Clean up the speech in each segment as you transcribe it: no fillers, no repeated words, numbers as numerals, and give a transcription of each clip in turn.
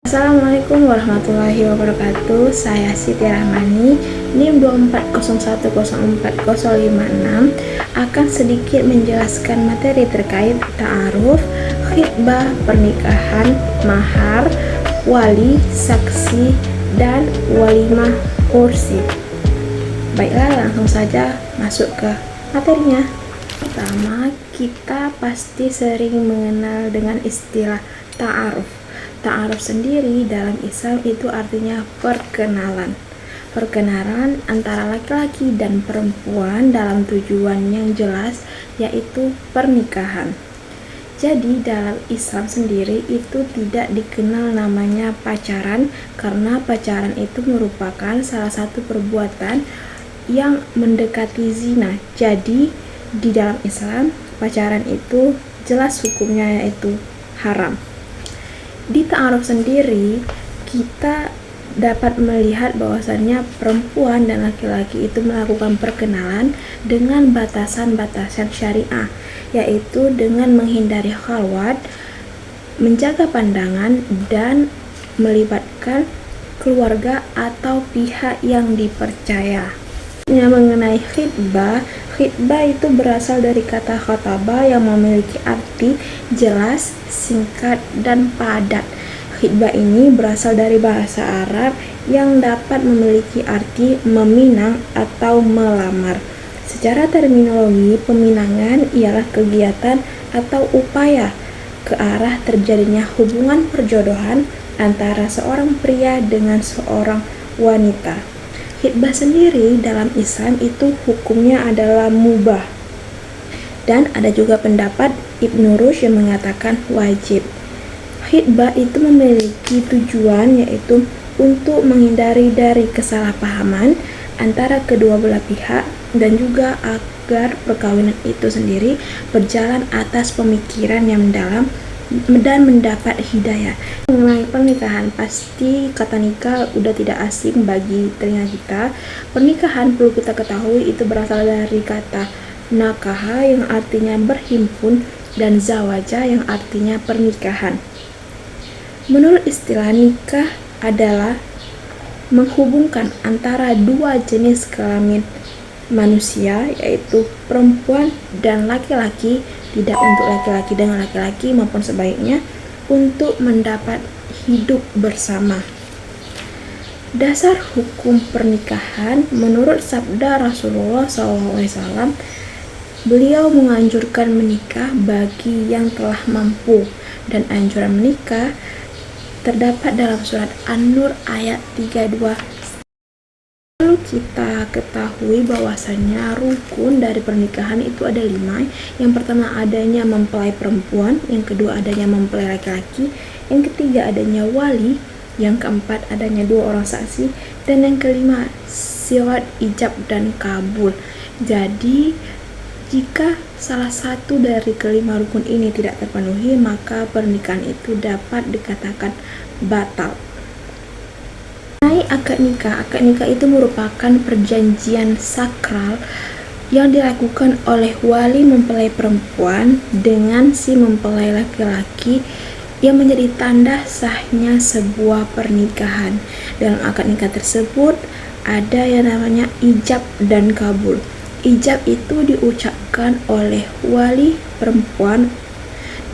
Assalamualaikum warahmatullahi wabarakatuh. Saya Siti Rahmani, NIM 240104056, akan sedikit menjelaskan materi terkait ta'aruf, khitbah, pernikahan, mahar, wali, saksi, dan walimah ursi. Baiklah, langsung saja masuk ke materinya. Pertama, kita pasti sering mengenal dengan istilah ta'aruf. Ta'aruf sendiri dalam Islam itu artinya perkenalan. Perkenalan antara laki-laki dan perempuan dalam tujuan yang jelas, yaitu pernikahan. Jadi dalam Islam sendiri itu tidak dikenal namanya pacaran, karena pacaran itu merupakan salah satu perbuatan yang mendekati zina. Jadi di dalam Islam pacaran itu jelas hukumnya yaitu haram. Di ta'aruf sendiri kita dapat melihat bahwasannya perempuan dan laki-laki itu melakukan perkenalan dengan batasan-batasan syariah, yaitu dengan menghindari khalwat, menjaga pandangan, dan melibatkan keluarga atau pihak yang dipercaya. Mengenai khitbah itu berasal dari kata khataba yang memiliki arti jelas, singkat, dan padat. Khitbah ini berasal dari bahasa Arab yang dapat memiliki arti meminang atau melamar. Secara terminologi, peminangan ialah kegiatan atau upaya ke arah terjadinya hubungan perjodohan antara seorang pria dengan seorang wanita. Khitbah sendiri dalam Islam itu hukumnya adalah mubah. Dan ada juga pendapat Ibnu Rushd yang mengatakan wajib. Khitbah itu memiliki tujuan yaitu untuk menghindari dari kesalahpahaman antara kedua belah pihak dan juga agar perkawinan itu sendiri berjalan atas pemikiran yang mendalam dan mendapat hidayah. Mengenai pernikahan, pasti kata nikah udah tidak asing bagi telinga kita. Pernikahan perlu kita ketahui itu berasal dari kata nakaha yang artinya berhimpun dan zawaja yang artinya pernikahan. Menurut istilah, nikah adalah menghubungkan antara dua jenis kelamin manusia, yaitu perempuan dan laki-laki, tidak untuk laki-laki dengan laki-laki maupun sebaliknya, untuk mendapat hidup bersama. Dasar hukum pernikahan menurut sabda Rasulullah SAW, beliau menganjurkan menikah bagi yang telah mampu, dan anjuran menikah terdapat dalam surat An-Nur ayat 32. Lalu kita ketahui bahwasannya rukun dari pernikahan itu ada 5. Yang pertama adanya mempelai perempuan, yang kedua adanya mempelai laki-laki, yang ketiga adanya wali, yang keempat adanya 2 orang saksi, dan yang kelima syarat ijab dan kabul. Jadi jika salah satu dari kelima rukun ini tidak terpenuhi, maka pernikahan itu dapat dikatakan batal. Akad nikah itu merupakan perjanjian sakral yang dilakukan oleh wali mempelai perempuan dengan si mempelai laki-laki yang menjadi tanda sahnya sebuah pernikahan. Dalam akad nikah tersebut ada yang namanya ijab dan kabul. Ijab itu diucapkan oleh wali perempuan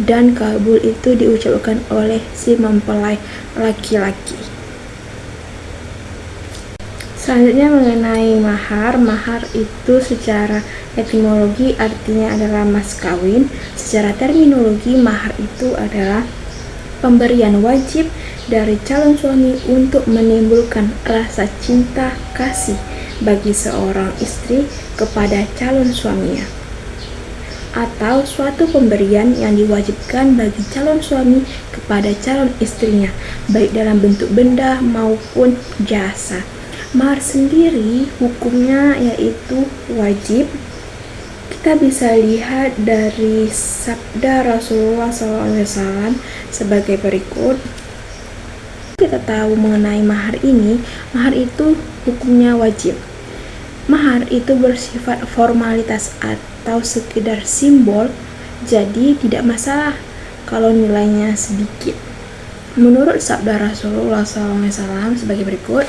dan kabul itu diucapkan oleh si mempelai laki-laki. Selanjutnya mengenai mahar. Mahar itu secara etimologi artinya adalah mas kawin. Secara terminologi, mahar itu adalah pemberian wajib dari calon suami untuk menimbulkan rasa cinta kasih bagi seorang istri kepada calon suaminya, atau suatu pemberian yang diwajibkan bagi calon suami kepada calon istrinya, baik dalam bentuk benda maupun jasa. Mahar sendiri hukumnya yaitu wajib. Kita bisa lihat dari sabda Rasulullah SAW sebagai berikut. Kita tahu mengenai mahar ini, mahar itu hukumnya wajib. Mahar itu bersifat formalitas atau sekedar simbol, jadi tidak masalah kalau nilainya sedikit. Menurut sabda Rasulullah SAW sebagai berikut,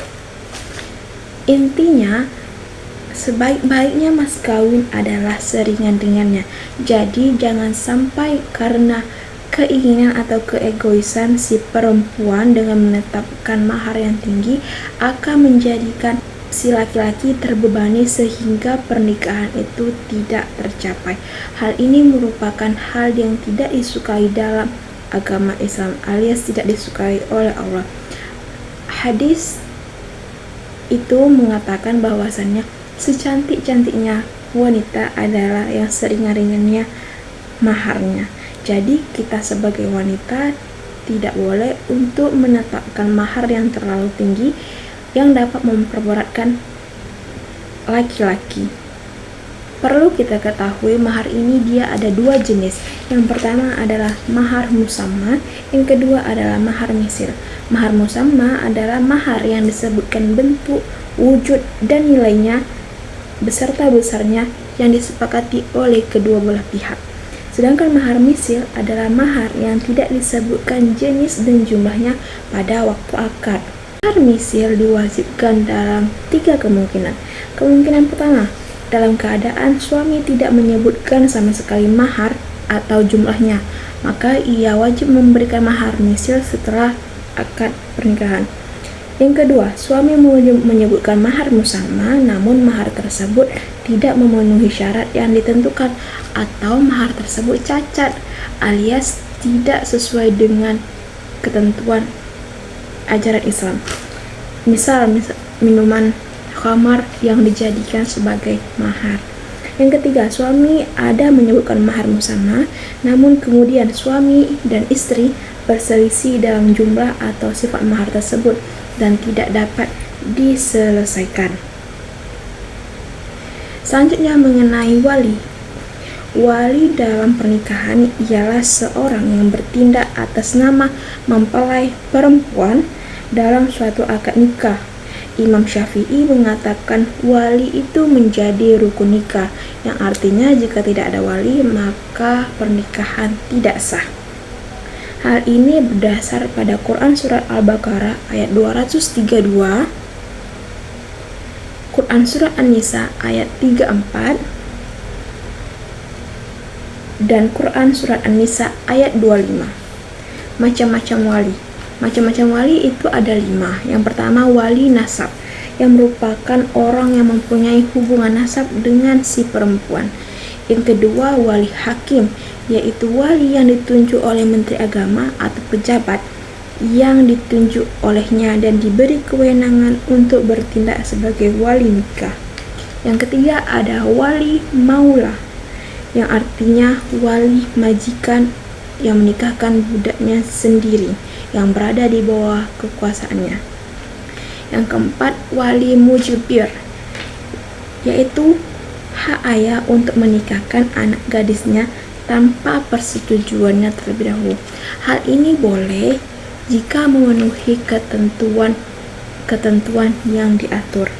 intinya sebaik-baiknya mas kawin adalah seringan-ringannya. Jadi jangan sampai karena keinginan atau keegoisan si perempuan dengan menetapkan mahar yang tinggi akan menjadikan si laki-laki terbebani sehingga pernikahan itu tidak tercapai. Hal ini merupakan hal yang tidak disukai dalam agama Islam alias tidak disukai oleh Allah. Hadis itu mengatakan bahwasannya secantik-cantiknya wanita adalah yang seringan-ringannya maharnya. Jadi kita sebagai wanita tidak boleh untuk menetapkan mahar yang terlalu tinggi yang dapat memperberatkan laki-laki. Perlu kita ketahui mahar ini dia ada dua jenis. Yang pertama adalah mahar musamma, yang kedua adalah mahar misil. Mahar musamma adalah mahar yang disebutkan bentuk, wujud, dan nilainya beserta besarnya yang disepakati oleh kedua belah pihak. Sedangkan mahar misil adalah mahar yang tidak disebutkan jenis dan jumlahnya pada waktu akad. Mahar misil diwajibkan dalam 3 kemungkinan. Kemungkinan pertama, dalam keadaan suami tidak menyebutkan sama sekali mahar atau jumlahnya, maka ia wajib memberikan mahar misil setelah akad pernikahan. Yang kedua, suami menyebutkan mahar musamma namun mahar tersebut tidak memenuhi syarat yang ditentukan atau mahar tersebut cacat alias tidak sesuai dengan ketentuan ajaran Islam. Misal minuman khamar yang dijadikan sebagai mahar. Yang ketiga, suami ada menyebutkan mahar musamma, namun kemudian suami dan istri berselisih dalam jumlah atau sifat mahar tersebut dan tidak dapat diselesaikan. Selanjutnya mengenai wali. Wali dalam pernikahan ialah seorang yang bertindak atas nama mempelai perempuan dalam suatu akad nikah. Imam Syafi'i mengatakan wali itu menjadi rukun nikah, yang artinya jika tidak ada wali maka pernikahan tidak sah. Hal ini berdasar pada Quran Surat Al-Baqarah ayat 232, Quran Surat An-Nisa ayat 34, dan Quran Surat An-Nisa ayat 25. Macam-macam wali. Macam-macam wali itu ada 5. Yang pertama, wali nasab, yang merupakan orang yang mempunyai hubungan nasab dengan si perempuan. Yang kedua, wali hakim, yaitu wali yang ditunjuk oleh Menteri Agama atau pejabat yang ditunjuk olehnya dan diberi kewenangan untuk bertindak sebagai wali nikah. Yang ketiga ada wali maula, yang artinya wali majikan yang menikahkan budaknya sendiri yang berada di bawah kekuasaannya. Yang keempat, wali mujbir, yaitu hak ayah untuk menikahkan anak gadisnya tanpa persetujuannya terlebih dahulu. Hal ini boleh jika memenuhi ketentuan yang diatur.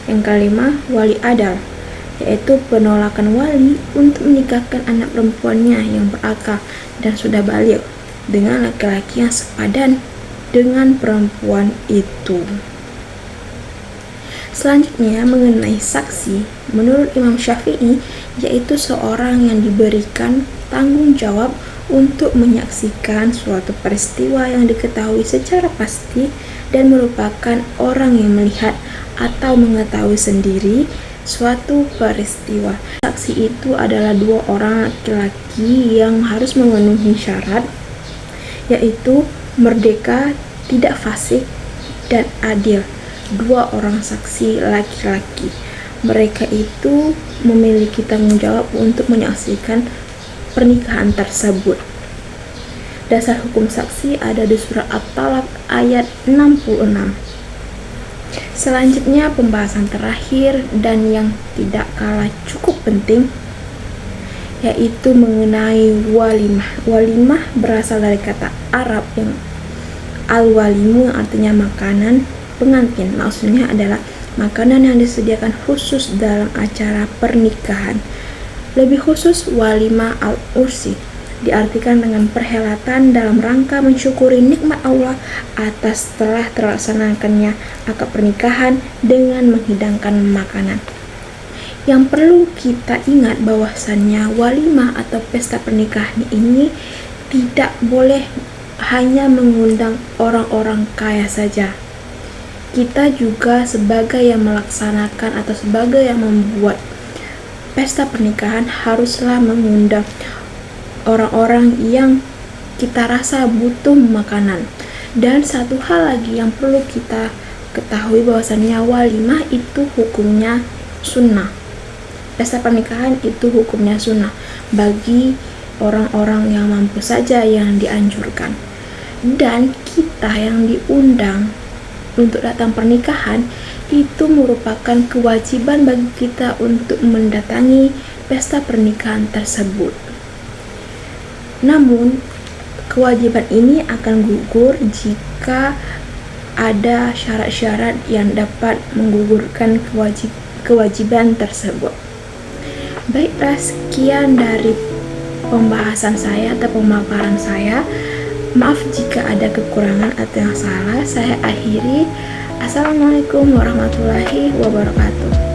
Yang kelima, wali adal, yaitu penolakan wali untuk menikahkan anak perempuannya yang berakal dan sudah baligh dengan laki-laki yang sepadan dengan perempuan itu. Selanjutnya mengenai saksi, menurut Imam Syafi'i, yaitu seorang yang diberikan tanggung jawab untuk menyaksikan suatu peristiwa yang diketahui secara pasti dan merupakan orang yang melihat atau mengetahui sendiri suatu peristiwa. Saksi itu adalah 2 orang laki-laki yang harus memenuhi syarat, yaitu merdeka, tidak fasik, dan adil. 2 orang saksi laki-laki. Mereka itu memiliki tanggung jawab untuk menyaksikan pernikahan tersebut. Dasar hukum saksi ada di surat At-Talaq ayat 66. Selanjutnya pembahasan terakhir dan yang tidak kalah cukup penting, yaitu mengenai walimah. Walimah berasal dari kata Arab yang al-walimu, yang artinya makanan pengantin. Maksudnya adalah makanan yang disediakan khusus dalam acara pernikahan. Lebih khusus walimah al-ursi diartikan dengan perhelatan dalam rangka mensyukuri nikmat Allah atas telah terlaksanakannya akad pernikahan dengan menghidangkan makanan. Yang perlu kita ingat bahwasannya walimah atau pesta pernikahan ini tidak boleh hanya mengundang orang-orang kaya saja. Kita juga sebagai yang melaksanakan atau sebagai yang membuat pesta pernikahan haruslah mengundang orang-orang yang kita rasa butuh makanan. Dan satu hal lagi yang perlu kita ketahui bahwasannya walimah itu hukumnya sunnah. Pesta pernikahan itu hukumnya sunnah bagi orang-orang yang mampu saja yang dianjurkan. Dan kita yang diundang untuk datang pernikahan itu merupakan kewajiban bagi kita untuk mendatangi pesta pernikahan tersebut. Namun, kewajiban ini akan gugur jika ada syarat-syarat yang dapat menggugurkan kewajiban tersebut. Baiklah, sekian dari pembahasan saya atau pemaparan saya. Maaf jika ada kekurangan atau yang salah. Saya akhiri. Assalamualaikum warahmatullahi wabarakatuh.